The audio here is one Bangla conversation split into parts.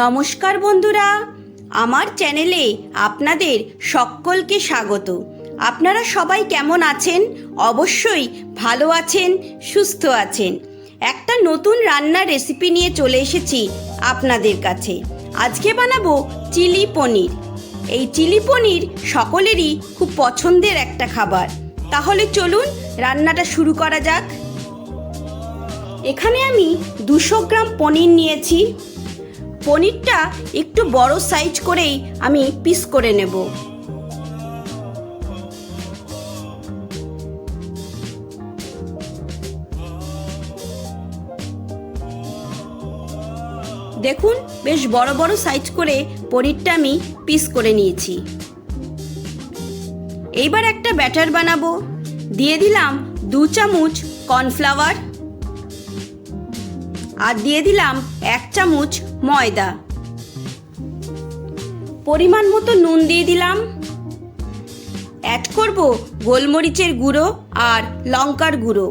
নমস্কার বন্ধুরা, আমার চ্যানেলে আপনাদের সকলকে স্বাগত। আপনারা সবাই কেমন আছেন? অবশ্যই ভালো আছেন, সুস্থ আছেন। একটা নতুন রান্নার রেসিপি নিয়ে চলে এসেছি আপনাদের কাছে। আজকে বানাবো চিলি পনির। এই চিলি পনির সকলেরই খুব পছন্দের একটা খাবার। তাহলে চলুন রান্নাটা শুরু করা যাক। এখানে আমি 200 গ্রাম পনির নিয়েছি। পনিরটা একটু বড় সাইজ করেই আমি পিস করে নেব। দেখুন, বেশ বড় বড় সাইজ করে পনিরটা আমি পিস করে নিয়েছি। এইবার একটা ব্যাটার বানাবো। দিয়ে দিলাম 2 চামচ কর্নফ্লাওয়ার আর দিয়ে দিলাম 1 চামচ ময়দা। পরিমাণ মতো নুন দিয়ে দিলাম। অ্যাড করব গোলমরিচের গুঁড়ো আর লঙ্কার গুঁড়ো।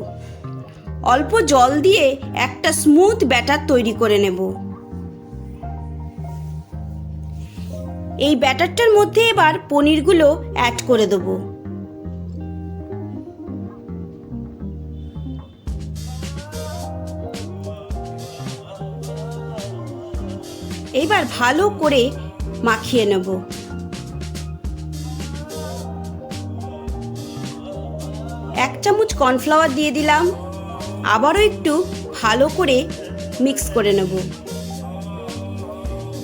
অল্প জল দিয়ে একটা স্মুথ ব্যাটার তৈরি করে নেব। এই ব্যাটারটার মধ্যে এবার পনিরগুলো অ্যাড করে দেব। এইবার ভালো করে মাখিয়ে নেব। 1 চামচ কর্নফ্লাওয়ার দিয়ে দিলাম। আবারও একটু ভালো করে মিক্স করে নেব।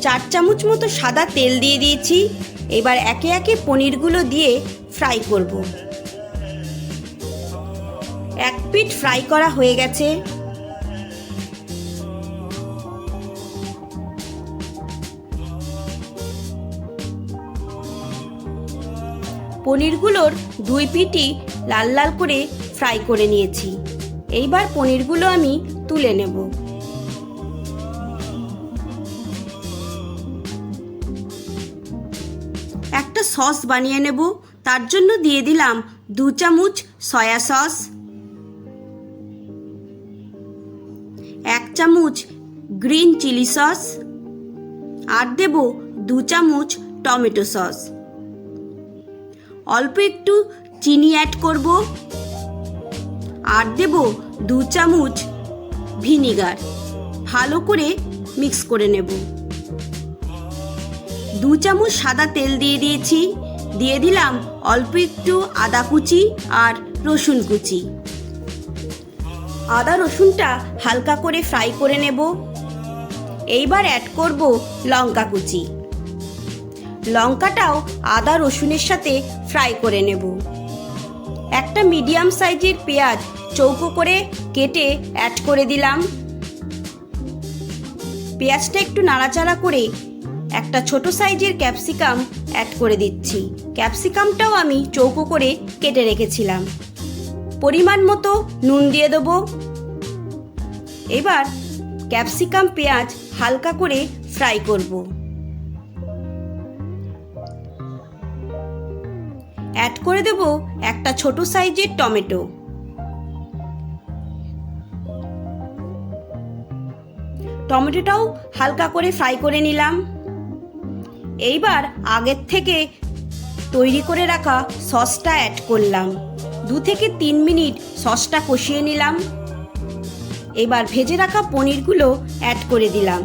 4 চামচ মতো সাদা তেল দিয়ে দিয়েছি। এবার একে একে পনিরগুলো দিয়ে ফ্রাই করব। 1 পিঠ ফ্রাই করা হয়ে গেছে। পনিরগুলোর 2 পিঠই লাল লাল করে ফ্রাই করে নিয়েছি। এইবার পনিরগুলো আমি তুলে নেব। একটা সস বানিয়ে নেব। তার জন্য দিয়ে দিলাম 2 চামচ সয়া সস, 1 চামচ গ্রিন চিলি সস আর দেব 2 চামচ টমেটো সস। অল্প একটু চিনি অ্যাড করব আর দেব 2 চামচ ভিনিগার। ভালো করে মিক্স করে নেব। 2 চামচ সাদা তেল দিয়ে দিয়েছি। দিয়ে দিলাম অল্প একটু আদা কুচি আর রসুন কুচি। আদা রসুনটা হালকা করে ফ্রাই করে নেব। এইবার অ্যাড করব লঙ্কা কুচি। লঙ্কাটাও আদা রসুনের সাথে ফ্রাই করে নেব। একটা মিডিয়াম সাইজের পেঁয়াজ চৌকো করে কেটে অ্যাড করে দিলাম। পেঁয়াজটা একটু নাড়াচাড়া করে একটা ছোট সাইজের ক্যাপসিকাম অ্যাড করে দিচ্ছি। ক্যাপসিকামটাও আমি চৌকো করে কেটে রেখেছিলাম। পরিমাণ মতো নুন দিয়ে দেবো। এবার ক্যাপসিকাম পেঁয়াজ হালকা করে ফ্রাই করব। অ্যাড করে দেব একটা ছোট সাইজের টমেটো। টমেটোটাও হালকা করে ফ্রাই করে নিলাম। এইবার আগের থেকে তৈরি করে রাখা সসটা অ্যাড করলাম। 2 থেকে 3 মিনিট সসটা কষিয়ে নিলাম। এবার ভেজে রাখা পনিরগুলো অ্যাড করে দিলাম।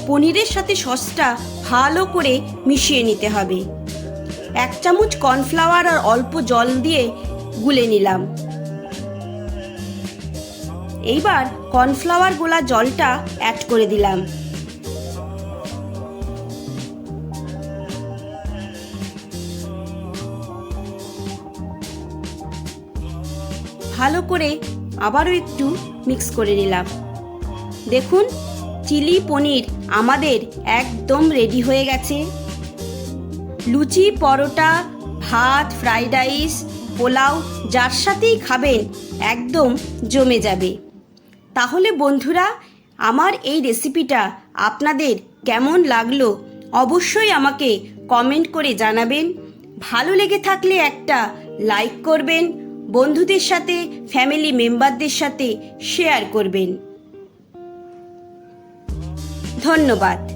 পনিরের সাথে সসটা ভালো করে মিশিয়ে নিতে হবে। 1 চামচ কর্নফ্লাওয়ার আর অল্প জল দিয়ে গুলে নিলাম। এইবার কর্নফ্লাওয়ার গোলা জলটা অ্যাড করে দিলাম। ভালো করে আবারও একটু মিক্স করে নিলাম। দেখুন, চিলি পনির আমাদের একদম রেডি হয়ে গেছে। লুচি, পরোটা, ভাত, ফ্রাইড রাইস, পোলাও যার সাথেই খাবেন একদম জমে যাবে। তাহলে বন্ধুরা, আমার এই রেসিপিটা আপনাদের কেমন লাগলো অবশ্যই আমাকে কমেন্ট করে জানাবেন। ভালো লেগে থাকলে একটা লাইক করবেন, বন্ধুদের সাথে, ফ্যামিলি মেম্বারদের সাথে শেয়ার করবেন। ধন্যবাদ।